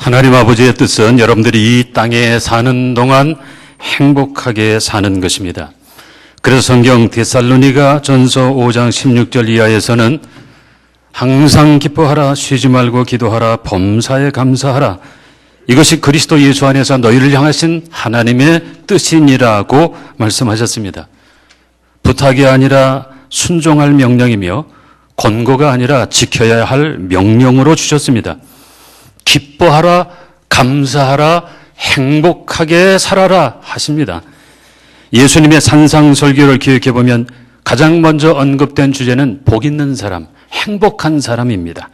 하나님 아버지의 뜻은 여러분들이 이 땅에 사는 동안 행복하게 사는 것입니다. 그래서 성경 데살로니가 전서 5장 16절 이하에서는 항상 기뻐하라, 쉬지 말고 기도하라, 범사에 감사하라. 이것이 그리스도 예수 안에서 너희를 향하신 하나님의 뜻이니라고 말씀하셨습니다. 부탁이 아니라 순종할 명령이며 권고가 아니라 지켜야 할 명령으로 주셨습니다. 기뻐하라, 감사하라, 행복하게 살아라 하십니다. 예수님의 산상설교를 기억해 보면 가장 먼저 언급된 주제는 복 있는 사람, 행복한 사람입니다.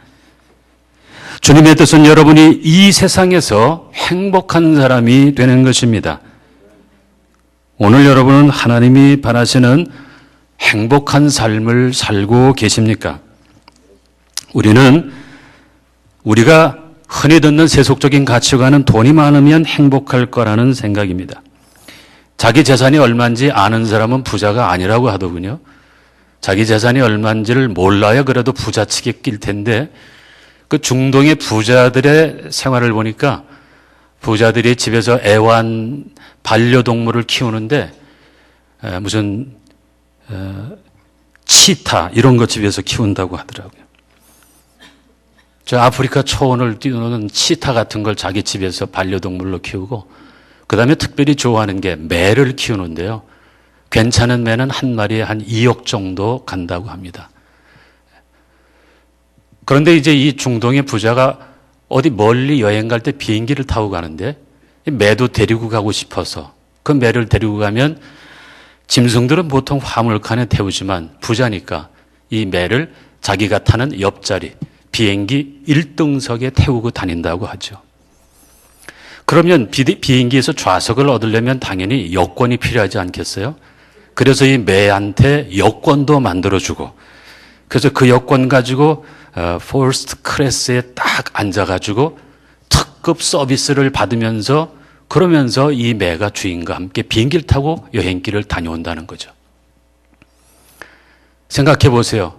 주님의 뜻은 여러분이 이 세상에서 행복한 사람이 되는 것입니다. 오늘 여러분은 하나님이 바라시는 행복한 삶을 살고 계십니까? 우리가 흔히 듣는 세속적인 가치관은 돈이 많으면 행복할 거라는 생각입니다. 자기 재산이 얼마인지 아는 사람은 부자가 아니라고 하더군요. 자기 재산이 얼마인지를 몰라야 그래도 부자치게 낄 텐데, 그 중동의 부자들의 생활을 보니까 부자들이 집에서 애완 반려동물을 키우는데 무슨 치타 이런 거 집에서 키운다고 하더라고요. 저 아프리카 초원을 뛰노는 치타 같은 걸 자기 집에서 반려동물로 키우고, 그 다음에 특별히 좋아하는 게 매를 키우는데요. 괜찮은 매는 한 마리에 한 2억 정도 간다고 합니다. 그런데 이제 이 중동의 부자가 어디 멀리 여행 갈 때 비행기를 타고 가는데 매도 데리고 가고 싶어서 그 매를 데리고 가면 짐승들은 보통 화물칸에 태우지만 부자니까 이 매를 자기가 타는 옆자리 비행기 1등석에 태우고 다닌다고 하죠. 그러면 비행기에서 좌석을 얻으려면 당연히 여권이 필요하지 않겠어요? 그래서 이 매한테 여권도 만들어주고, 그래서 그 여권 가지고 퍼스트 클래스에 딱 앉아가지고 특급 서비스를 받으면서, 그러면서 이 매가 주인과 함께 비행기를 타고 여행길을 다녀온다는 거죠. 생각해 보세요.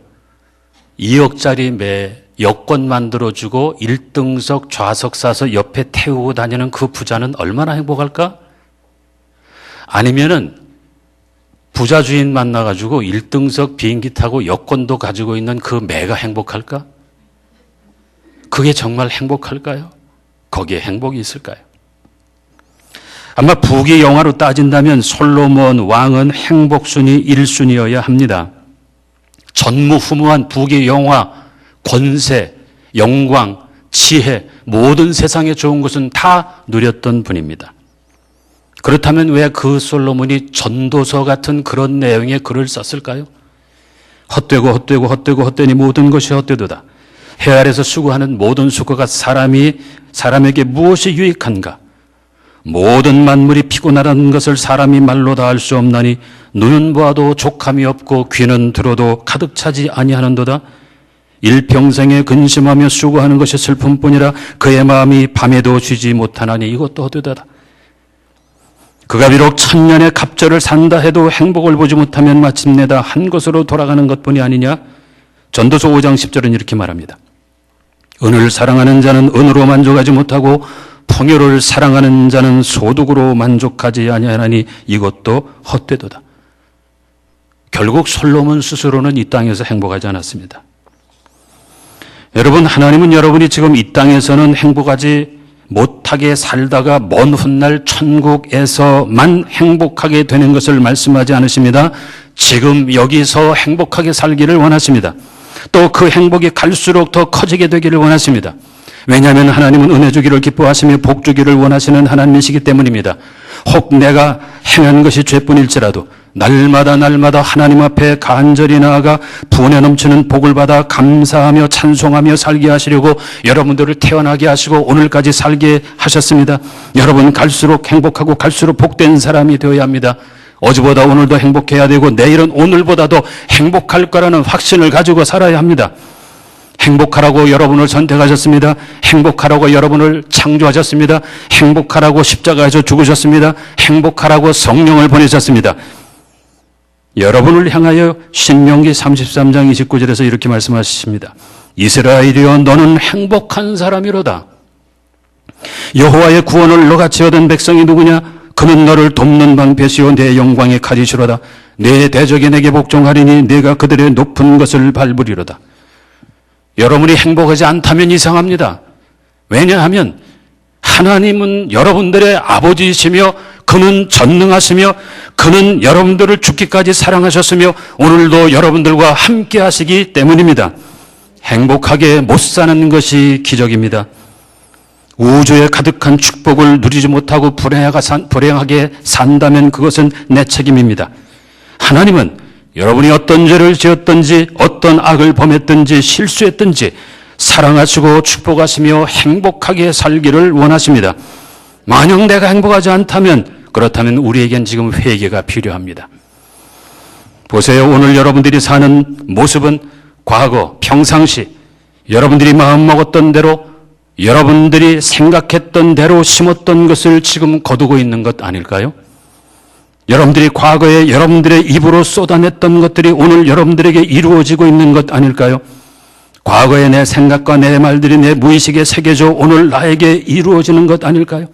2억짜리 매 여권 만들어주고 1등석 좌석 사서 옆에 태우고 다니는 그 부자는 얼마나 행복할까? 아니면은 부자 주인 만나가지고 1등석 비행기 타고 여권도 가지고 있는 그 매가 행복할까? 그게 정말 행복할까요? 거기에 행복이 있을까요? 아마 부귀 영화로 따진다면 솔로몬 왕은 행복순위 1순위여야 합니다. 전무후무한 부귀 영화, 권세, 영광, 지혜, 모든 세상에 좋은 것은 다 누렸던 분입니다. 그렇다면 왜 그 솔로몬이 전도서 같은 그런 내용의 글을 썼을까요? 헛되니 모든 것이 헛되도다. 해 아래서 수고하는 모든 수고가 사람에게 무엇이 유익한가? 모든 만물이 피곤하다는 것을 사람이 말로 다 알 수 없나니 눈은 보아도 족함이 없고 귀는 들어도 가득 차지 아니하는도다. 일평생에 근심하며 수고하는 것이 슬픔뿐이라 그의 마음이 밤에도 쉬지 못하나니 이것도 헛되다. 그가 비록 1000년의 갑절을 산다 해도 행복을 보지 못하면 마침내 다 한 곳으로 돌아가는 것뿐이 아니냐. 전도서 5장 10절은 이렇게 말합니다. 은을 사랑하는 자는 은으로 만족하지 못하고 풍요를 사랑하는 자는 소득으로 만족하지 아니하나니 이것도 헛되도다. 결국 솔로몬 스스로는 이 땅에서 행복하지 않았습니다. 여러분, 하나님은 여러분이 지금 이 땅에서는 행복하지 못하게 살다가 먼 훗날 천국에서만 행복하게 되는 것을 말씀하지 않으십니다. 지금 여기서 행복하게 살기를 원하십니다. 또 그 행복이 갈수록 더 커지게 되기를 원하십니다. 왜냐하면 하나님은 은혜 주기를 기뻐하시며 복 주기를 원하시는 하나님이시기 때문입니다. 혹 내가 행한 것이 죄뿐일지라도 날마다 하나님 앞에 간절히 나아가 분에 넘치는 복을 받아 감사하며 찬송하며 살게 하시려고 여러분들을 태어나게 하시고 오늘까지 살게 하셨습니다. 여러분 갈수록 행복하고 갈수록 복된 사람이 되어야 합니다. 어제보다 오늘도 행복해야 되고 내일은 오늘보다도 행복할 거라는 확신을 가지고 살아야 합니다. 행복하라고 여러분을 선택하셨습니다. 행복하라고 여러분을 창조하셨습니다. 행복하라고 십자가에서 죽으셨습니다. 행복하라고 성령을 보내셨습니다. 여러분을 향하여 신명기 33장 29절에서 이렇게 말씀하십니다. 이스라엘이여 너는 행복한 사람이로다. 여호와의 구원을 너같이 얻은 백성이 누구냐? 그는 너를 돕는 방패시오 내 영광의 칼이시로다. 내 대적이 내게 복종하리니 내가 그들의 높은 것을 밟으리로다. 여러분이 행복하지 않다면 이상합니다. 왜냐하면 하나님은 여러분들의 아버지이시며 그는 전능하시며 그는 여러분들을 죽기까지 사랑하셨으며 오늘도 여러분들과 함께 하시기 때문입니다. 행복하게 못 사는 것이 기적입니다. 우주에 가득한 축복을 누리지 못하고 불행하게 산다면 그것은 내 책임입니다. 하나님은 여러분이 어떤 죄를 지었든지 어떤 악을 범했든지 실수했든지 사랑하시고 축복하시며 행복하게 살기를 원하십니다. 만약 내가 행복하지 않다면 그렇다면 우리에겐 지금 회개가 필요합니다. 보세요. 오늘 여러분들이 사는 모습은 과거 평상시 여러분들이 마음먹었던 대로 여러분들이 생각했던 대로 심었던 것을 지금 거두고 있는 것 아닐까요? 여러분들이 과거에 여러분들의 입으로 쏟아냈던 것들이 오늘 여러분들에게 이루어지고 있는 것 아닐까요? 과거의 내 생각과 내 말들이 내 무의식에 새겨져 오늘 나에게 이루어지는 것 아닐까요?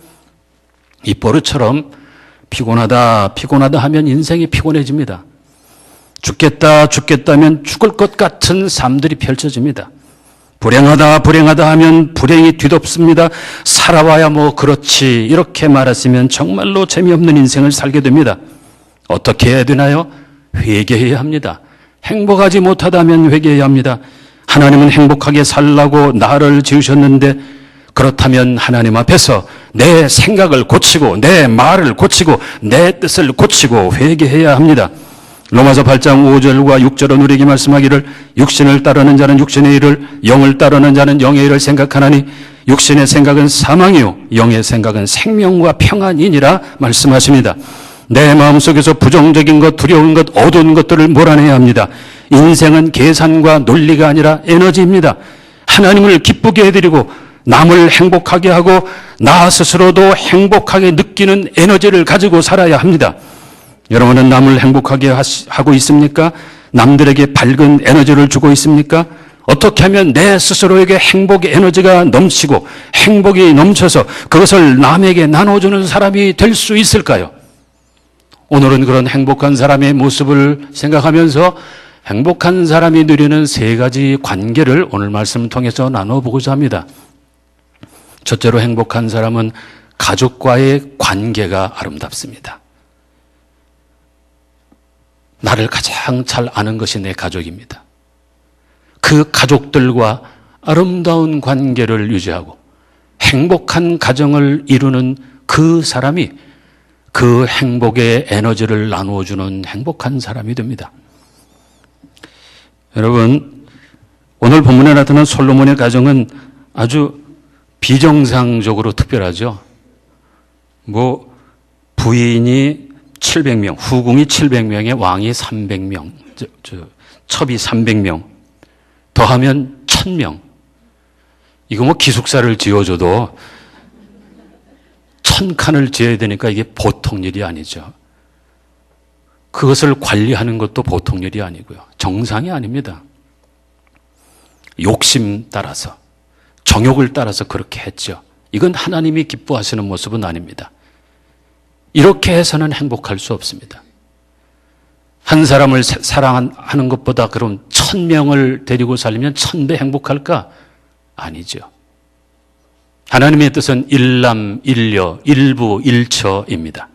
이 버릇처럼 피곤하다 하면 인생이 피곤해집니다. 죽겠다 하면 죽을 것 같은 삶들이 펼쳐집니다. 불행하다 하면 불행이 뒤덮습니다. 살아봐야 뭐 그렇지 이렇게 말했으면 정말로 재미없는 인생을 살게 됩니다. 어떻게 해야 되나요? 회개해야 합니다. 행복하지 못하다면 회개해야 합니다. 하나님은 행복하게 살라고 나를 지으셨는데 그렇다면 하나님 앞에서 내 생각을 고치고 내 말을 고치고 내 뜻을 고치고 회개해야 합니다. 로마서 8장 5절과 6절은 우리에게 말씀하기를 육신을 따르는 자는 육신의 일을 영을 따르는 자는 영의 일을 생각하나니 육신의 생각은 사망이요 영의 생각은 생명과 평안이니라 말씀하십니다. 내 마음속에서 부정적인 것, 두려운 것, 어두운 것들을 몰아내야 합니다. 인생은 계산과 논리가 아니라 에너지입니다. 하나님을 기쁘게 해드리고 남을 행복하게 하고 나 스스로도 행복하게 느끼는 에너지를 가지고 살아야 합니다. 여러분은 남을 행복하게 하고 있습니까? 남들에게 밝은 에너지를 주고 있습니까? 어떻게 하면 내 스스로에게 행복의 에너지가 넘치고 행복이 넘쳐서 그것을 남에게 나눠주는 사람이 될 수 있을까요? 오늘은 그런 행복한 사람의 모습을 생각하면서 행복한 사람이 누리는 세 가지 관계를 오늘 말씀을 통해서 나눠보고자 합니다. 첫째로 행복한 사람은 가족과의 관계가 아름답습니다. 나를 가장 잘 아는 것이 내 가족입니다. 그 가족들과 아름다운 관계를 유지하고 행복한 가정을 이루는 그 사람이 그 행복의 에너지를 나누어주는 행복한 사람이 됩니다. 여러분, 오늘 본문에 나타난 솔로몬의 가정은 아주 비정상적으로 특별하죠. 부인이 700명, 후궁이 700명에 왕이 300명, 첩이 300명, 더하면 1000명. 이거 기숙사를 지어줘도 1000칸을 지어야 되니까 이게 보통 일이 아니죠. 그것을 관리하는 것도 보통 일이 아니고요. 정상이 아닙니다. 욕심 따라서, 정욕을 따라서 그렇게 했죠. 이건 하나님이 기뻐하시는 모습은 아닙니다. 이렇게 해서는 행복할 수 없습니다. 한 사람을 사랑하는 것보다 그럼 1000명을 데리고 살면 1000배 행복할까? 아니죠. 하나님의 뜻은 일남, 일녀, 일부, 일처입니다.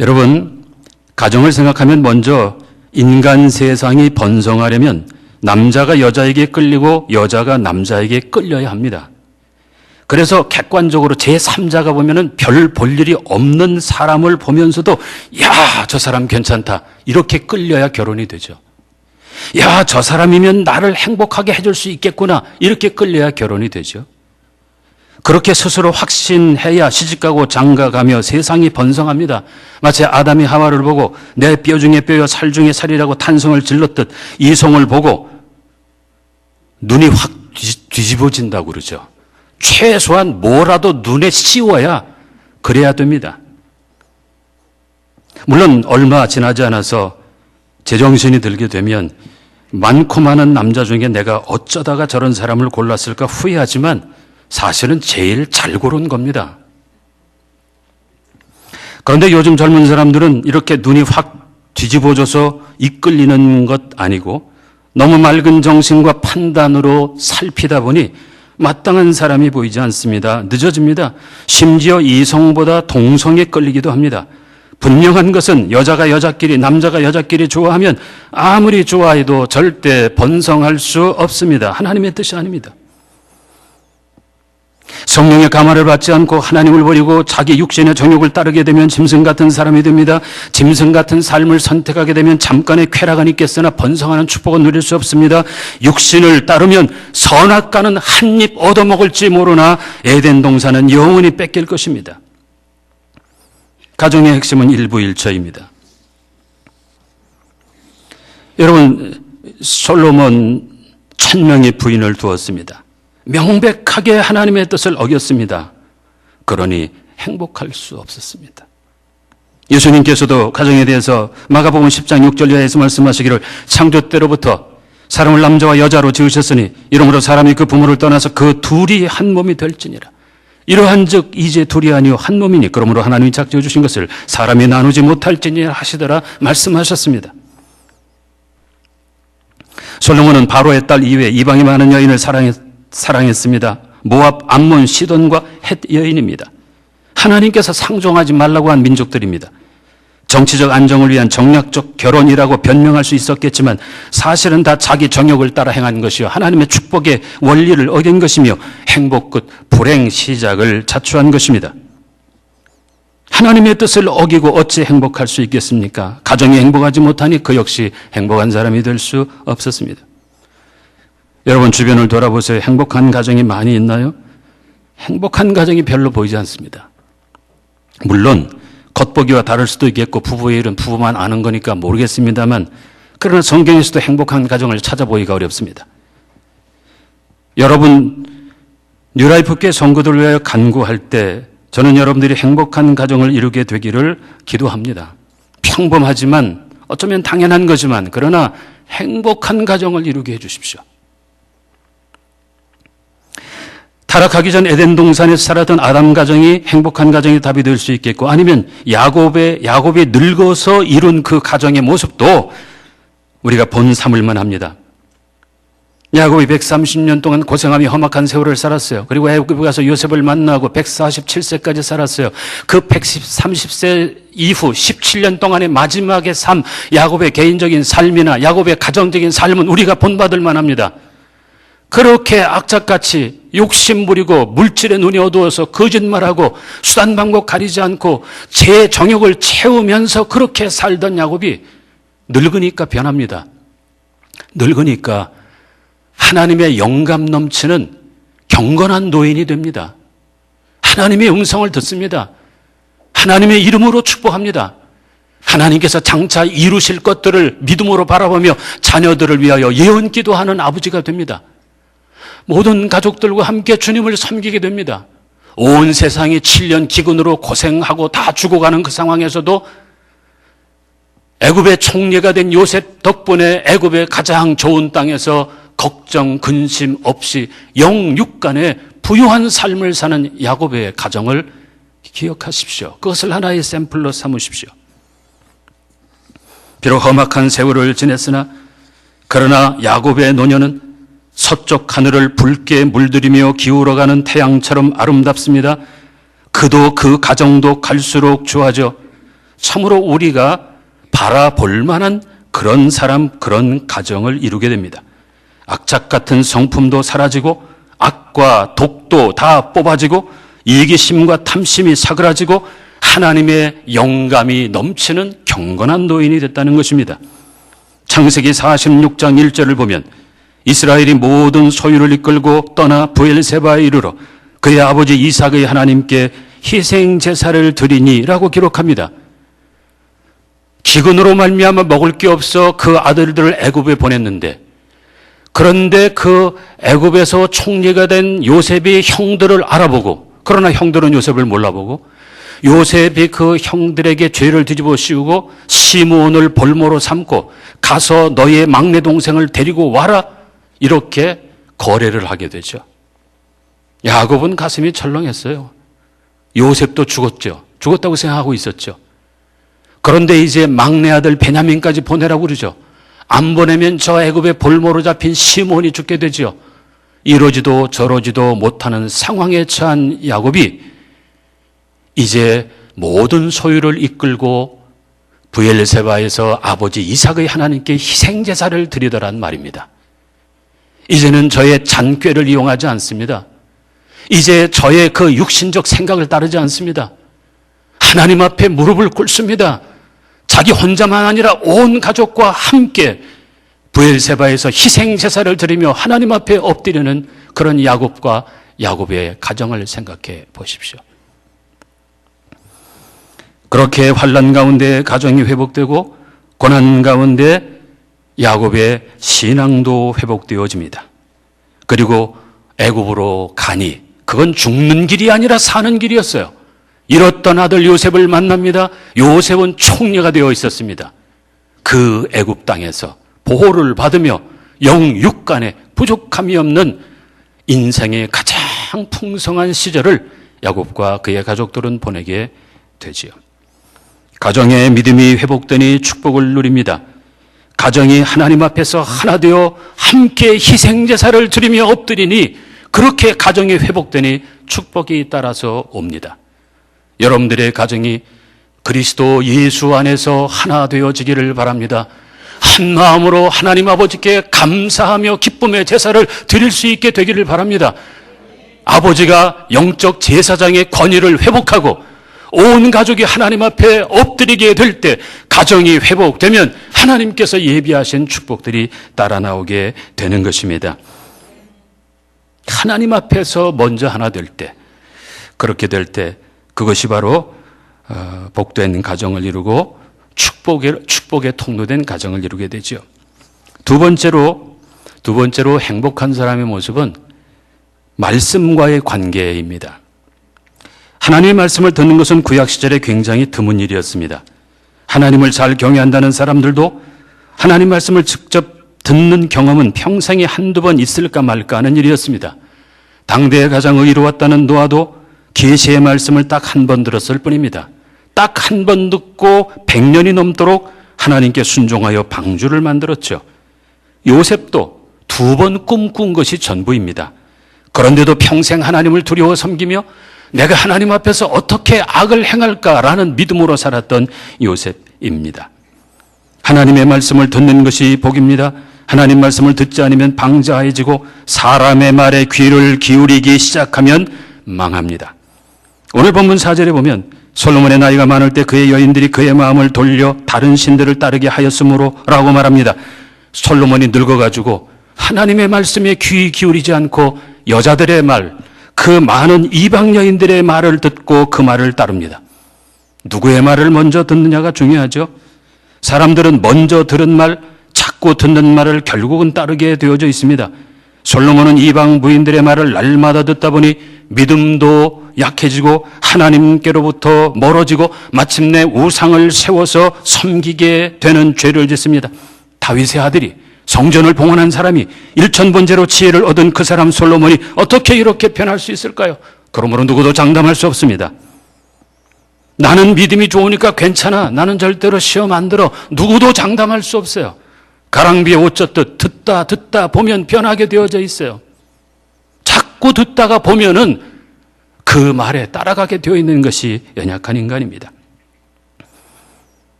여러분, 가정을 생각하면 먼저 인간 세상이 번성하려면 남자가 여자에게 끌리고 여자가 남자에게 끌려야 합니다. 그래서 객관적으로 제3자가 보면은 별 볼 일이 없는 사람을 보면서도 야, 저 사람 괜찮다. 이렇게 끌려야 결혼이 되죠. 야, 저 사람이면 나를 행복하게 해줄 수 있겠구나. 이렇게 끌려야 결혼이 되죠. 그렇게 스스로 확신해야 시집가고 장가가며 세상이 번성합니다. 마치 아담이 하와를 보고 내 뼈 중에 뼈여 살 중에 살이라고 탄성을 질렀듯 이성을 보고 눈이 확 뒤집어진다고 그러죠. 최소한 뭐라도 눈에 씌워야 그래야 됩니다. 물론 얼마 지나지 않아서 제정신이 들게 되면 많고 많은 남자 중에 내가 어쩌다가 저런 사람을 골랐을까 후회하지만 사실은 제일 잘 고른 겁니다. 그런데 요즘 젊은 사람들은 이렇게 눈이 확 뒤집어져서 이끌리는 것 아니고 너무 맑은 정신과 판단으로 살피다 보니 마땅한 사람이 보이지 않습니다. 늦어집니다. 심지어 이성보다 동성에 끌리기도 합니다. 분명한 것은 여자가 여자끼리, 남자가 여자끼리 좋아하면 아무리 좋아해도 절대 번성할 수 없습니다. 하나님의 뜻이 아닙니다. 성령의 감화를 받지 않고 하나님을 버리고 자기 육신의 정욕을 따르게 되면 짐승 같은 사람이 됩니다. 짐승 같은 삶을 선택하게 되면 잠깐의 쾌락은 있겠으나 번성하는 축복은 누릴 수 없습니다. 육신을 따르면 선악과는 한 입 얻어먹을지 모르나 에덴 동산은 영원히 뺏길 것입니다. 가정의 핵심은 일부일처입니다. 여러분, 솔로몬 1000명의 부인을 두었습니다. 명백하게 하나님의 뜻을 어겼습니다. 그러니 행복할 수 없었습니다. 예수님께서도 가정에 대해서 마가복음 10장 6절 이하에서 말씀하시기를 창조 때로부터 사람을 남자와 여자로 지으셨으니 이러므로 사람이 그 부모를 떠나서 그 둘이 한 몸이 될지니라. 이러한즉 이제 둘이 아니요 한 몸이니 그러므로 하나님이 작정해 주신 것을 사람이 나누지 못할지니라 하시더라 말씀하셨습니다. 솔로몬은 바로의 딸 이외에 이방이 많은 여인을 사랑했습니다. 모압, 암몬, 시돈과 헷 여인입니다. 하나님께서 상종하지 말라고 한 민족들입니다. 정치적 안정을 위한 정략적 결혼이라고 변명할 수 있었겠지만 사실은 다 자기 정욕을 따라 행한 것이요 하나님의 축복의 원리를 어긴 것이며 행복 끝 불행 시작을 자초한 것입니다. 하나님의 뜻을 어기고 어찌 행복할 수 있겠습니까? 가정이 행복하지 못하니 그 역시 행복한 사람이 될 수 없었습니다. 여러분 주변을 돌아보세요. 행복한 가정이 많이 있나요? 행복한 가정이 별로 보이지 않습니다. 물론 겉보기와 다를 수도 있겠고 부부의 일은 부부만 아는 거니까 모르겠습니다만 그러나 성경에서도 행복한 가정을 찾아보기가 어렵습니다. 여러분 뉴라이프교회 성도들을 위하여 간구할 때 저는 여러분들이 행복한 가정을 이루게 되기를 기도합니다. 평범하지만 어쩌면 당연한 거지만 그러나 행복한 가정을 이루게 해 주십시오. 타락하기 전 에덴 동산에서 살았던 아담 가정이 행복한 가정의 답이 될 수 있겠고 아니면 야곱이 늙어서 이룬 그 가정의 모습도 우리가 본 삼을만 합니다. 야곱이 130년 동안 고생하며 험악한 세월을 살았어요. 그리고 애굽에 가서 요셉을 만나고 147세까지 살았어요. 그 130세 이후 17년 동안의 마지막의 삶, 야곱의 개인적인 삶이나 야곱의 가정적인 삶은 우리가 본받을 만합니다. 그렇게 악착같이 욕심 부리고 물질에 눈이 어두워서 거짓말하고 수단 방법 가리지 않고 제 정욕을 채우면서 그렇게 살던 야곱이 늙으니까 변합니다. 늙으니까 하나님의 영감 넘치는 경건한 노인이 됩니다. 하나님의 음성을 듣습니다. 하나님의 이름으로 축복합니다. 하나님께서 장차 이루실 것들을 믿음으로 바라보며 자녀들을 위하여 예언 기도하는 아버지가 됩니다. 모든 가족들과 함께 주님을 섬기게 됩니다. 온 세상이 7년 기근으로 고생하고 다 죽어가는 그 상황에서도 애굽의 총리가 된 요셉 덕분에 애굽의 가장 좋은 땅에서 걱정, 근심 없이 영육간의 부유한 삶을 사는 야곱의 가정을 기억하십시오. 그것을 하나의 샘플로 삼으십시오. 비록 험악한 세월을 지냈으나 그러나 야곱의 노년은 서쪽 하늘을 붉게 물들이며 기울어가는 태양처럼 아름답습니다. 그도 그 가정도 갈수록 좋아져 참으로 우리가 바라볼 만한 그런 사람, 그런 가정을 이루게 됩니다. 악착 같은 성품도 사라지고 악과 독도 다 뽑아지고 이기심과 탐심이 사그라지고 하나님의 영감이 넘치는 경건한 노인이 됐다는 것입니다. 창세기 46장 1절을 보면 이스라엘이 모든 소유를 이끌고 떠나 브엘세바에 이르러 그의 아버지 이삭의 하나님께 희생 제사를 드리니라고 기록합니다. 기근으로 말미암아 먹을 게 없어 그 아들들을 애굽에 보냈는데 그런데 그 애굽에서 총리가 된 요셉이 형들을 알아보고 그러나 형들은 요셉을 몰라보고 요셉이 그 형들에게 죄를 뒤집어 씌우고 시므온을 볼모로 삼고 가서 너희의 막내 동생을 데리고 와라 이렇게 거래를 하게 되죠. 야곱은 가슴이 철렁했어요. 요셉도 죽었죠. 죽었다고 생각하고 있었죠. 그런데 이제 막내 아들 베냐민까지 보내라고 그러죠. 안 보내면 저 애굽의 볼모로 잡힌 시몬이 죽게 되죠. 이러지도 저러지도 못하는 상황에 처한 야곱이 이제 모든 소유를 이끌고 브엘세바에서 아버지 이삭의 하나님께 희생제사를 드리더란 말입니다. 이제는 저의 잔꾀를 이용하지 않습니다. 이제 저의 그 육신적 생각을 따르지 않습니다. 하나님 앞에 무릎을 꿇습니다. 자기 혼자만 아니라 온 가족과 함께 브엘세바에서 희생제사를 드리며 하나님 앞에 엎드리는 그런 야곱과 야곱의 가정을 생각해 보십시오. 그렇게 환난 가운데 가정이 회복되고 고난 가운데 야곱의 신앙도 회복되어집니다. 그리고 애굽으로 가니 그건 죽는 길이 아니라 사는 길이었어요. 잃었던 아들 요셉을 만납니다. 요셉은 총리가 되어 있었습니다. 그 애굽 땅에서 보호를 받으며 영육간에 부족함이 없는 인생의 가장 풍성한 시절을 야곱과 그의 가족들은 보내게 되지요. 가정의 믿음이 회복되니 축복을 누립니다. 가정이 하나님 앞에서 하나 되어 함께 희생제사를 드리며 엎드리니 그렇게 가정이 회복되니 축복이 따라서 옵니다. 여러분들의 가정이 그리스도 예수 안에서 하나 되어지기를 바랍니다. 한 마음으로 하나님 아버지께 감사하며 기쁨의 제사를 드릴 수 있게 되기를 바랍니다. 아버지가 영적 제사장의 권위를 회복하고 온 가족이 하나님 앞에 엎드리게 될 때 가정이 회복되면 하나님께서 예비하신 축복들이 따라 나오게 되는 것입니다. 하나님 앞에서 먼저 하나 될 때, 그렇게 될 때 그것이 바로 복된 가정을 이루고 축복의 통로된 가정을 이루게 되죠. 두 번째로 행복한 사람의 모습은 말씀과의 관계입니다. 하나님의 말씀을 듣는 것은 구약 시절에 굉장히 드문 일이었습니다. 하나님을 잘 경외한다는 사람들도 하나님 말씀을 직접 듣는 경험은 평생에 한두 번 있을까 말까 하는 일이었습니다. 당대에 가장 의로웠다는 노아도 계시의 말씀을 딱 한 번 들었을 뿐입니다. 딱 한 번 듣고 100년이 넘도록 하나님께 순종하여 방주를 만들었죠. 요셉도 2번 꿈꾼 것이 전부입니다. 그런데도 평생 하나님을 두려워 섬기며 내가 하나님 앞에서 어떻게 악을 행할까라는 믿음으로 살았던 요셉입니다. 하나님의 말씀을 듣는 것이 복입니다. 하나님 말씀을 듣지 않으면 방자해지고 사람의 말에 귀를 기울이기 시작하면 망합니다. 오늘 본문 4절에 보면 솔로몬의 나이가 많을 때 그의 여인들이 그의 마음을 돌려 다른 신들을 따르게 하였으므로 라고 말합니다. 솔로몬이 늙어가지고 하나님의 말씀에 귀 기울이지 않고 여자들의 말, 그 많은 이방 여인들의 말을 듣고 그 말을 따릅니다. 누구의 말을 먼저 듣느냐가 중요하죠. 사람들은 먼저 들은 말, 자꾸 듣는 말을 결국은 따르게 되어져 있습니다. 솔로몬은 이방 부인들의 말을 날마다 듣다 보니 믿음도 약해지고 하나님께로부터 멀어지고 마침내 우상을 세워서 섬기게 되는 죄를 짓습니다. 다윗의 아들이 성전을 봉헌한 사람이 일천번제로 지혜를 얻은 그 사람 솔로몬이 어떻게 이렇게 변할 수 있을까요? 그러므로 누구도 장담할 수 없습니다. 나는 믿음이 좋으니까 괜찮아. 나는 절대로 시험 안 들어. 누구도 장담할 수 없어요. 가랑비에 옷 젖듯 듣다 보면 변하게 되어져 있어요. 자꾸 듣다가 보면은 그 말에 따라가게 되어 있는 것이 연약한 인간입니다.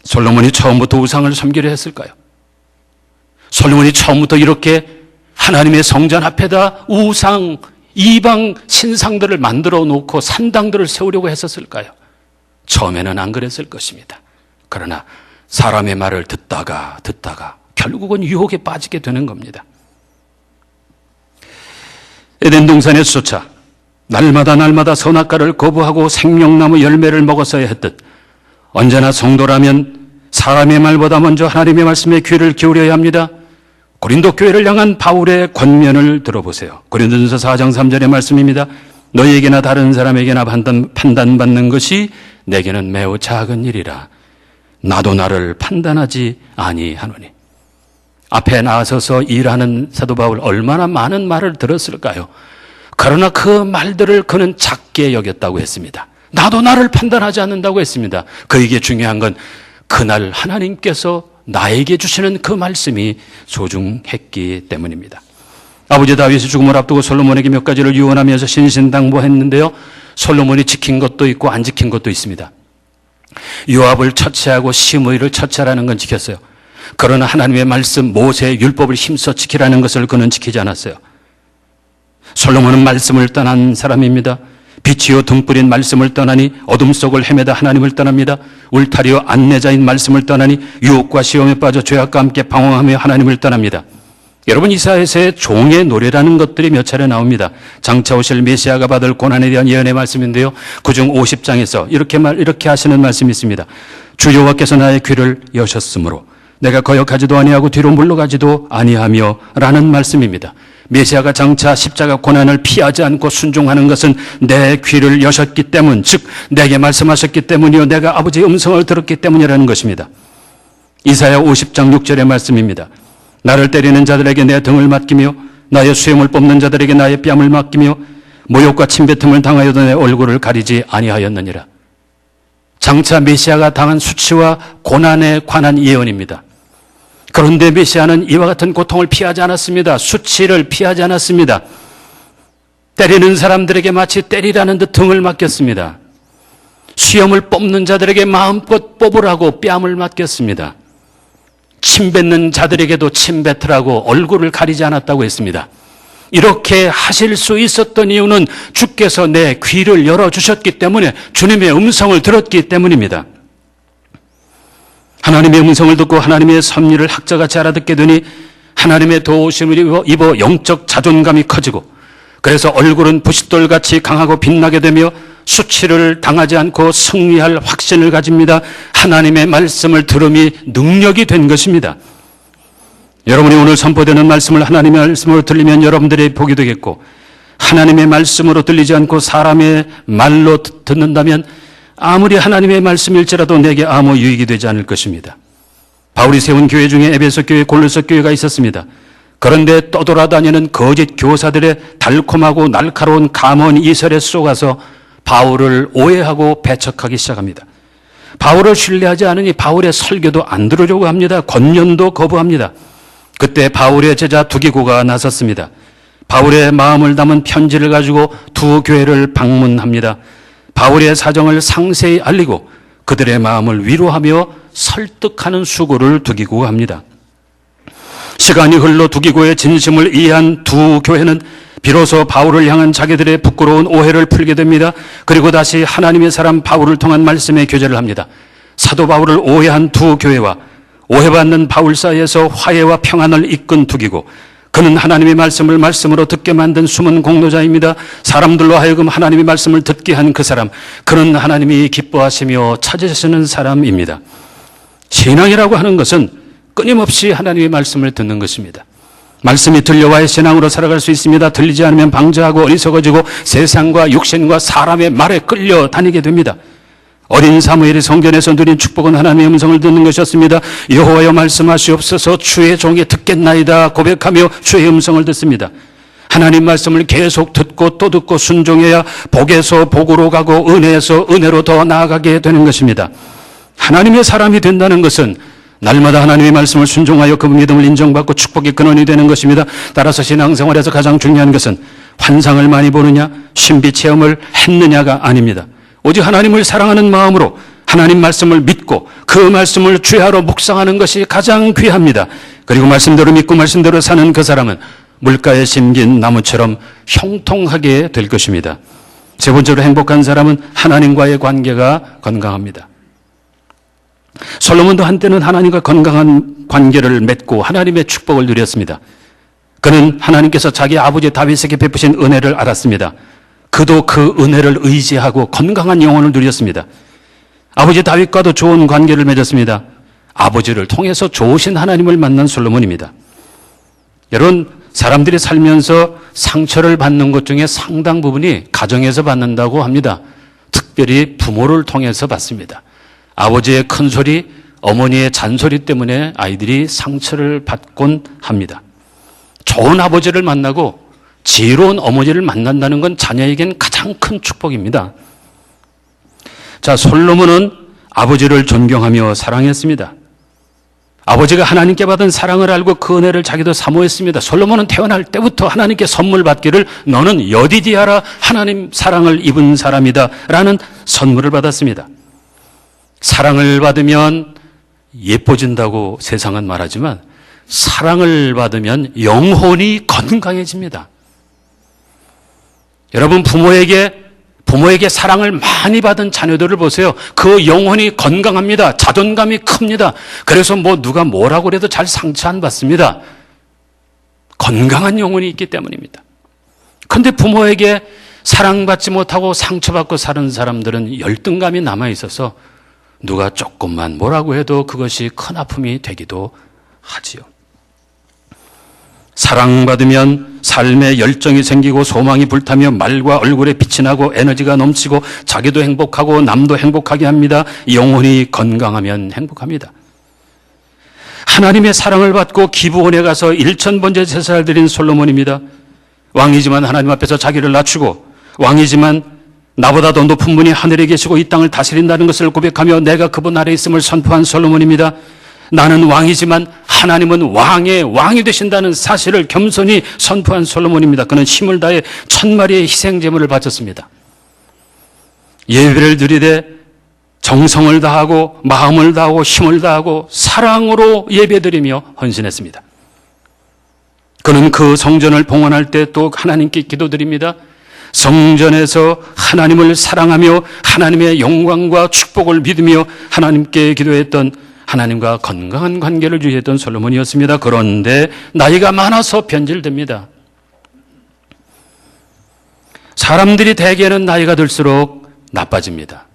솔로몬이 처음부터 우상을 섬기려 했을까요? 솔로몬이 처음부터 이렇게 하나님의 성전 앞에다 우상, 이방 신상들을 만들어 놓고 산당들을 세우려고 했었을까요? 처음에는 안 그랬을 것입니다. 그러나 사람의 말을 듣다가 결국은 유혹에 빠지게 되는 겁니다. 에덴 동산에 쫓아 날마다 선악과를 거부하고 생명나무 열매를 먹었어야 했듯 언제나 성도라면 사람의 말보다 먼저 하나님의 말씀에 귀를 기울여야 합니다. 고린도 교회를 향한 바울의 권면을 들어보세요. 고린도전서 4장 3절의 말씀입니다. 너희에게나 다른 사람에게나 판단받는 것이 내게는 매우 작은 일이라. 나도 나를 판단하지 아니하노니. 앞에 나서서 일하는 사도 바울 얼마나 많은 말을 들었을까요? 그러나 그 말들을 그는 작게 여겼다고 했습니다. 나도 나를 판단하지 않는다고 했습니다. 그에게 중요한 건 그날 하나님께서 나에게 주시는 그 말씀이 소중했기 때문입니다. 아버지 다윗의 죽음을 앞두고 솔로몬에게 몇 가지를 유언하면서 신신당부했는데요. 솔로몬이 지킨 것도 있고 안 지킨 것도 있습니다. 요압을 처치하고 시므이를 처치하라는 건 지켰어요. 그러나 하나님의 말씀 모세의 율법을 힘써 지키라는 것을 그는 지키지 않았어요. 솔로몬은 말씀을 떠난 사람입니다. 빛이요 등불인 말씀을 떠나니 어둠 속을 헤매다 하나님을 떠납니다. 울타리요 안내자인 말씀을 떠나니 유혹과 시험에 빠져 죄악과 함께 방황하며 하나님을 떠납니다. 여러분, 이사야서의 종의 노래라는 것들이 몇 차례 나옵니다. 장차 오실 메시아가 받을 고난에 대한 예언의 말씀인데요. 그중 50장에서 이렇게 하시는 말씀이 있습니다. 주 여호와께서 나의 귀를 여셨으므로 내가 거역하지도 아니하고 뒤로 물러가지도 아니하며 라는 말씀입니다. 메시아가 장차 십자가 고난을 피하지 않고 순종하는 것은 내 귀를 여셨기 때문, 즉 내게 말씀하셨기 때문이요 내가 아버지의 음성을 들었기 때문이라는 것입니다. 이사야 50장 6절의 말씀입니다. 나를 때리는 자들에게 내 등을 맡기며 나의 수염을 뽑는 자들에게 나의 뺨을 맡기며 모욕과 침뱉음을 당하여도 내 얼굴을 가리지 아니하였느니라. 장차 메시아가 당한 수치와 고난에 관한 예언입니다. 그런데 메시아는 이와 같은 고통을 피하지 않았습니다. 수치를 피하지 않았습니다. 때리는 사람들에게 마치 때리라는 듯 등을 맡겼습니다. 수염을 뽑는 자들에게 마음껏 뽑으라고 뺨을 맡겼습니다. 침뱉는 자들에게도 침뱉으라고 얼굴을 가리지 않았다고 했습니다. 이렇게 하실 수 있었던 이유는 주께서 내 귀를 열어주셨기 때문에, 주님의 음성을 들었기 때문입니다. 하나님의 음성을 듣고 하나님의 섭리를 학자같이 알아듣게 되니 하나님의 도우심을 입어 영적 자존감이 커지고, 그래서 얼굴은 부싯돌같이 강하고 빛나게 되며 수치를 당하지 않고 승리할 확신을 가집니다. 하나님의 말씀을 들음이 능력이 된 것입니다. 여러분이 오늘 선포되는 말씀을 하나님의 말씀으로 들리면 여러분들의 복이 되겠고, 하나님의 말씀으로 들리지 않고 사람의 말로 듣는다면 아무리 하나님의 말씀일지라도 내게 아무 유익이 되지 않을 것입니다. 바울이 세운 교회 중에 에베소 교회, 골로새 교회가 있었습니다. 그런데 떠돌아다니는 거짓 교사들의 달콤하고 날카로운 감언 이설에 쏘가서 바울을 오해하고 배척하기 시작합니다. 바울을 신뢰하지 않으니 바울의 설교도 안 들으려고 합니다. 권면도 거부합니다. 그때 바울의 제자 두기고가 나섰습니다. 바울의 마음을 담은 편지를 가지고 두 교회를 방문합니다. 바울의 사정을 상세히 알리고 그들의 마음을 위로하며 설득하는 수고를 두기고가 합니다. 시간이 흘러 두기고의 진심을 이해한 두 교회는 비로소 바울을 향한 자기들의 부끄러운 오해를 풀게 됩니다. 그리고 다시 하나님의 사람 바울을 통한 말씀의 교제를 합니다. 사도 바울을 오해한 두 교회와 오해받는 바울 사이에서 화해와 평안을 이끈 두기고, 그는 하나님의 말씀을 말씀으로 듣게 만든 숨은 공로자입니다. 사람들로 하여금 하나님의 말씀을 듣게 한 그 사람, 그는 하나님이 기뻐하시며 찾으시는 사람입니다. 신앙이라고 하는 것은 끊임없이 하나님의 말씀을 듣는 것입니다. 말씀이 들려와야 신앙으로 살아갈 수 있습니다. 들리지 않으면 방자하고 어리석어지고 세상과 육신과 사람의 말에 끌려 다니게 됩니다. 어린 사무엘이 성전에서 누린 축복은 하나님의 음성을 듣는 것이었습니다. 여호와여 말씀하시옵소서, 주의 종이 듣겠나이다 고백하며 주의 음성을 듣습니다. 하나님 말씀을 계속 듣고 또 듣고 순종해야 복에서 복으로 가고 은혜에서 은혜로 더 나아가게 되는 것입니다. 하나님의 사람이 된다는 것은 날마다 하나님의 말씀을 순종하여 그 믿음을 인정받고 축복의 근원이 되는 것입니다. 따라서 신앙생활에서 가장 중요한 것은 환상을 많이 보느냐, 신비 체험을 했느냐가 아닙니다. 오직 하나님을 사랑하는 마음으로 하나님 말씀을 믿고 그 말씀을 주야로 묵상하는 것이 가장 귀합니다. 그리고 말씀대로 믿고 말씀대로 사는 그 사람은 물가에 심긴 나무처럼 형통하게 될 것입니다. 세 번째로 행복한 사람은 하나님과의 관계가 건강합니다. 솔로몬도 한때는 하나님과 건강한 관계를 맺고 하나님의 축복을 누렸습니다. 그는 하나님께서 자기 아버지 다윗에게 베푸신 은혜를 알았습니다. 그도 그 은혜를 의지하고 건강한 영혼을 누렸습니다. 아버지 다윗과도 좋은 관계를 맺었습니다. 아버지를 통해서 좋으신 하나님을 만난 솔로몬입니다. 여러분, 사람들이 살면서 상처를 받는 것 중에 상당 부분이 가정에서 받는다고 합니다. 특별히 부모를 통해서 받습니다. 아버지의 큰 소리, 어머니의 잔소리 때문에 아이들이 상처를 받곤 합니다. 좋은 아버지를 만나고 지혜로운 어머니를 만난다는 건 자녀에겐 가장 큰 축복입니다. 자, 솔로몬은 아버지를 존경하며 사랑했습니다. 아버지가 하나님께 받은 사랑을 알고 그 은혜를 자기도 사모했습니다. 솔로몬은 태어날 때부터 하나님께 선물 받기를 너는 여디디아라 하나님 사랑을 입은 사람이다 라는 선물을 받았습니다. 사랑을 받으면 예뻐진다고 세상은 말하지만 사랑을 받으면 영혼이 건강해집니다. 여러분 부모에게 사랑을 많이 받은 자녀들을 보세요. 그 영혼이 건강합니다. 자존감이 큽니다. 그래서 누가 뭐라고 그래도 잘 상처 안 받습니다. 건강한 영혼이 있기 때문입니다. 그런데 부모에게 사랑받지 못하고 상처받고 사는 사람들은 열등감이 남아있어서 누가 조금만 뭐라고 해도 그것이 큰 아픔이 되기도 하지요. 사랑받으면 삶에 열정이 생기고 소망이 불타며 말과 얼굴에 빛이 나고 에너지가 넘치고 자기도 행복하고 남도 행복하게 합니다. 영혼이 건강하면 행복합니다. 하나님의 사랑을 받고 기브온에 가서 1000번째 제사를 드린 솔로몬입니다. 왕이지만 하나님 앞에서 자기를 낮추고 왕이지만 나보다 더 높은 분이 하늘에 계시고 이 땅을 다스린다는 것을 고백하며 내가 그분 아래 있음을 선포한 솔로몬입니다. 나는 왕이지만 하나님은 왕의 왕이 되신다는 사실을 겸손히 선포한 솔로몬입니다. 그는 힘을 다해 1000마리의 희생제물을 바쳤습니다. 예배를 드리되 정성을 다하고 마음을 다하고 힘을 다하고 사랑으로 예배드리며 헌신했습니다. 그는 그 성전을 봉헌할 때 또 하나님께 기도드립니다. 성전에서 하나님을 사랑하며 하나님의 영광과 축복을 믿으며 하나님께 기도했던 하나님과 건강한 관계를 유지했던 솔로몬이었습니다. 그런데 나이가 많아서 변질됩니다. 사람들이 대개는 나이가 들수록 나빠집니다.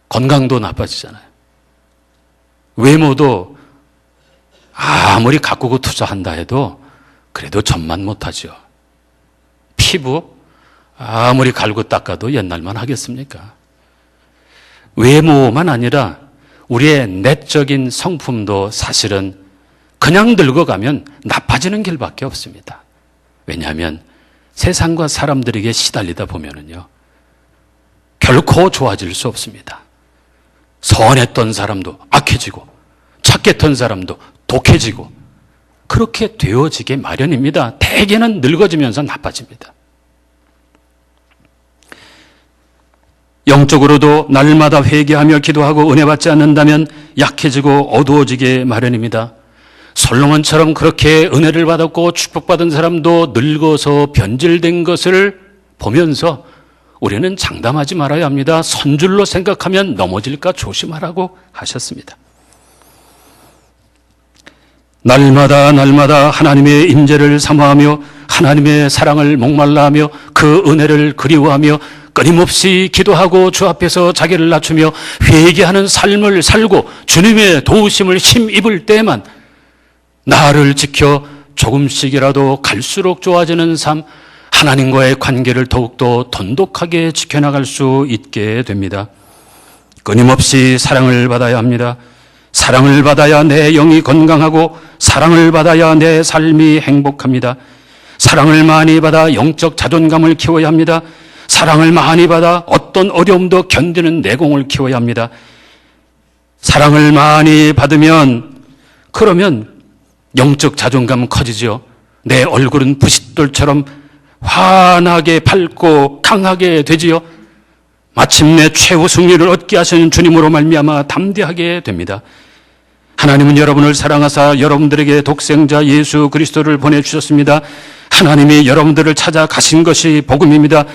건강도 나빠지잖아요. 외모도 아무리 가꾸고 투자한다 해도 그래도 전만 못하죠. 피부 아무리 갈고 닦아도 옛날만 하겠습니까? 외모만 아니라 우리의 내적인 성품도 사실은 그냥 늙어가면 나빠지는 길밖에 없습니다. 왜냐하면 세상과 사람들에게 시달리다 보면은요, 결코 좋아질 수 없습니다. 선했던 사람도 악해지고 착했던 사람도 독해지고 그렇게 되어지게 마련입니다. 대개는 늙어지면서 나빠집니다. 영적으로도 날마다 회개하며 기도하고 은혜 받지 않는다면 약해지고 어두워지게 마련입니다. 솔로몬처럼 그렇게 은혜를 받았고 축복받은 사람도 늙어서 변질된 것을 보면서 우리는 장담하지 말아야 합니다. 선줄로 생각하면 넘어질까 조심하라고 하셨습니다. 날마다 하나님의 임재를 사모하며 하나님의 사랑을 목말라하며 그 은혜를 그리워하며 끊임없이 기도하고 주 앞에서 자기를 낮추며 회개하는 삶을 살고 주님의 도우심을 힘입을 때에만 나를 지켜 조금씩이라도 갈수록 좋아지는 삶, 하나님과의 관계를 더욱더 돈독하게 지켜나갈 수 있게 됩니다. 끊임없이 사랑을 받아야 합니다. 사랑을 받아야 내 영이 건강하고 사랑을 받아야 내 삶이 행복합니다. 사랑을 많이 받아 영적 자존감을 키워야 합니다. 사랑을 많이 받아 어떤 어려움도 견디는 내공을 키워야 합니다. 사랑을 많이 받으면 그러면 영적 자존감 커지죠. 내 얼굴은 부싯돌처럼 환하게 밝고 강하게 되지요. 마침내 최후 승리를 얻게 하시는 주님으로 말미암아 담대하게 됩니다. 하나님은 여러분을 사랑하사 여러분들에게 독생자 예수 그리스도를 보내주셨습니다. 하나님이 여러분들을 찾아가신 것이 복음입니다.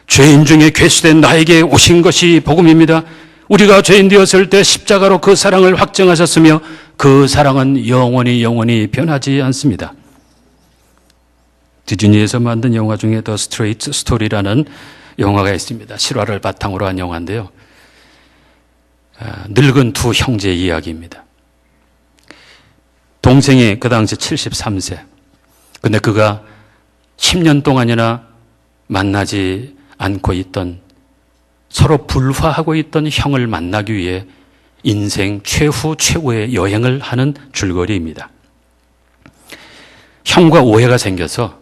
죄인 중에 괴수된 나에게 오신 것이 복음입니다. 우리가 죄인 되었을 때 십자가로 그 사랑을 확증하셨으며 그 사랑은 영원히 변하지 않습니다. 디즈니에서 만든 영화 중에 더 스트레이트 스토리라는 영화가 있습니다. 실화를 바탕으로 한 영화인데요. 늙은 두 형제 이야기입니다. 동생이 그 당시 73세. 근데 그가 10년 동안이나 만나지 않고 있던, 서로 불화하고 있던 형을 만나기 위해 인생 최후의 여행을 하는 줄거리입니다. 형과 오해가 생겨서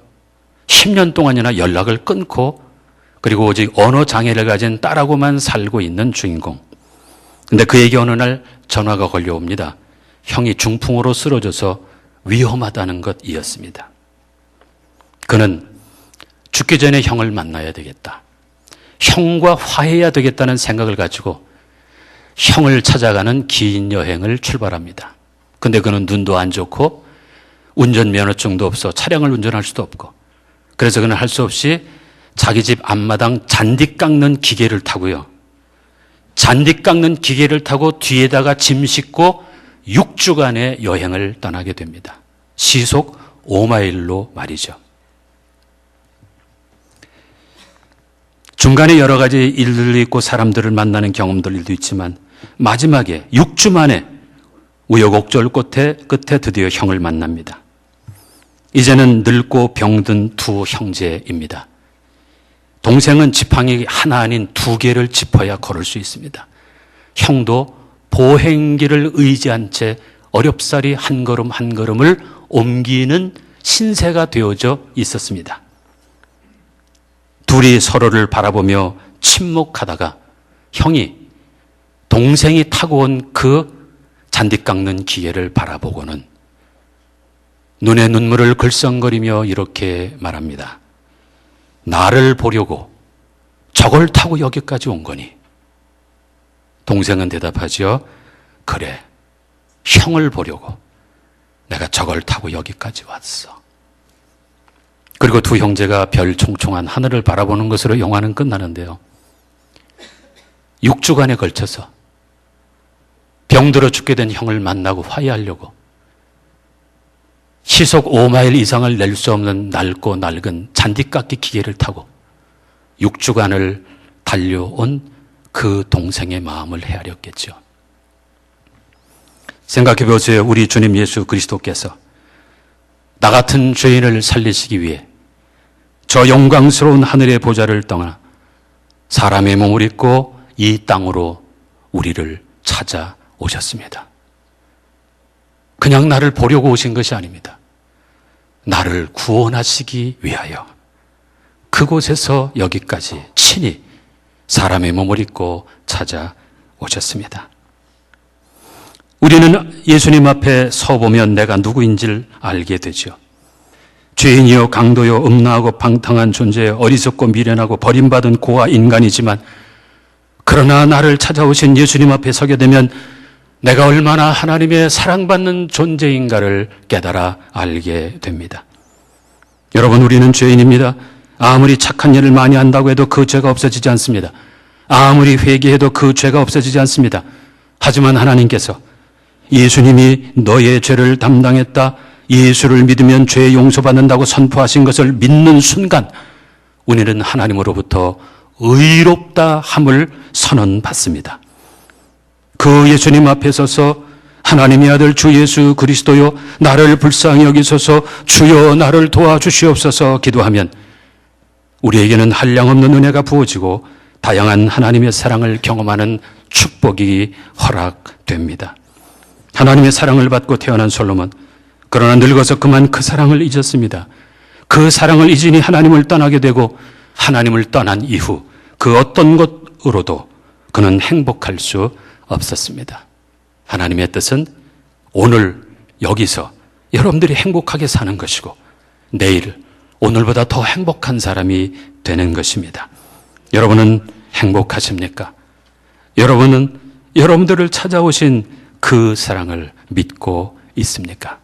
10년 동안이나 연락을 끊고 그리고 오직 언어 장애를 가진 딸하고만 살고 있는 주인공. 근데 그에게 어느 날 전화가 걸려옵니다. 형이 중풍으로 쓰러져서 위험하다는 것이었습니다. 그는 죽기 전에 형을 만나야 되겠다. 형과 화해해야 되겠다는 생각을 가지고 형을 찾아가는 긴 여행을 출발합니다. 근데 그는 눈도 안 좋고 운전면허증도 없어 차량을 운전할 수도 없고 그래서 그는 할 수 없이 자기 집 앞마당 잔디 깎는 기계를 타고요. 잔디 깎는 기계를 타고 뒤에다가 짐 싣고 6주간의 여행을 떠나게 됩니다. 시속 5마일로 말이죠. 중간에 여러 가지 일들도 있고 사람들을 만나는 경험들도 있지만 마지막에 6주 만에 우여곡절 끝에 드디어 형을 만납니다. 이제는 늙고 병든 두 형제입니다. 동생은 지팡이 하나 아닌 두 개를 짚어야 걸을 수 있습니다. 형도 보행기를 의지한 채 어렵사리 한 걸음 한 걸음을 옮기는 신세가 되어져 있었습니다. 둘이 서로를 바라보며 침묵하다가 형이 동생이 타고 온 그 잔디 깎는 기계를 바라보고는 눈에 눈물을 글썽거리며 이렇게 말합니다. 나를 보려고 저걸 타고 여기까지 온 거니? 동생은 대답하죠. 그래, 형을 보려고 내가 저걸 타고 여기까지 왔어. 그리고 두 형제가 별 총총한 하늘을 바라보는 것으로 영화는 끝나는데요. 6주간에 걸쳐서 병들어 죽게 된 형을 만나고 화해하려고 시속 5마일 이상을 낼 수 없는 낡고 낡은 잔디깎기 기계를 타고 6주간을 달려온 그 동생의 마음을 헤아렸겠죠. 생각해 보세요. 우리 주님 예수 그리스도께서 나 같은 죄인을 살리시기 위해 저 영광스러운 하늘의 보좌를 떠나 사람의 몸을 입고 이 땅으로 우리를 찾아오셨습니다. 그냥 나를 보려고 오신 것이 아닙니다. 나를 구원하시기 위하여 그곳에서 여기까지 친히 사람의 몸을 입고 찾아오셨습니다. 우리는 예수님 앞에 서보면 내가 누구인지를 알게 되죠. 죄인이요 강도요 음란하고 방탕한 존재, 어리석고 미련하고 버림받은 고아 인간이지만 그러나 나를 찾아오신 예수님 앞에 서게 되면 내가 얼마나 하나님의 사랑받는 존재인가를 깨달아 알게 됩니다. 여러분, 우리는 죄인입니다. 아무리 착한 일을 많이 한다고 해도 그 죄가 없어지지 않습니다. 아무리 회개해도 그 죄가 없어지지 않습니다. 하지만 하나님께서 예수님이 너의 죄를 담당했다, 예수를 믿으면 죄 용서받는다고 선포하신 것을 믿는 순간 우리는 하나님으로부터 의롭다 함을 선언받습니다. 그 예수님 앞에 서서 하나님의 아들 주 예수 그리스도요 나를 불쌍히 여기소서 주여 나를 도와주시옵소서 기도하면 우리에게는 한량없는 은혜가 부어지고 다양한 하나님의 사랑을 경험하는 축복이 허락됩니다. 하나님의 사랑을 받고 태어난 솔로몬, 그러나 늙어서 그만 그 사랑을 잊었습니다. 그 사랑을 잊으니 하나님을 떠나게 되고 하나님을 떠난 이후 그 어떤 것으로도 그는 행복할 수 없었습니다. 하나님의 뜻은 오늘 여기서 여러분들이 행복하게 사는 것이고 내일 오늘보다 더 행복한 사람이 되는 것입니다. 여러분은 행복하십니까? 여러분은 여러분들을 찾아오신 그 사랑을 믿고 있습니까?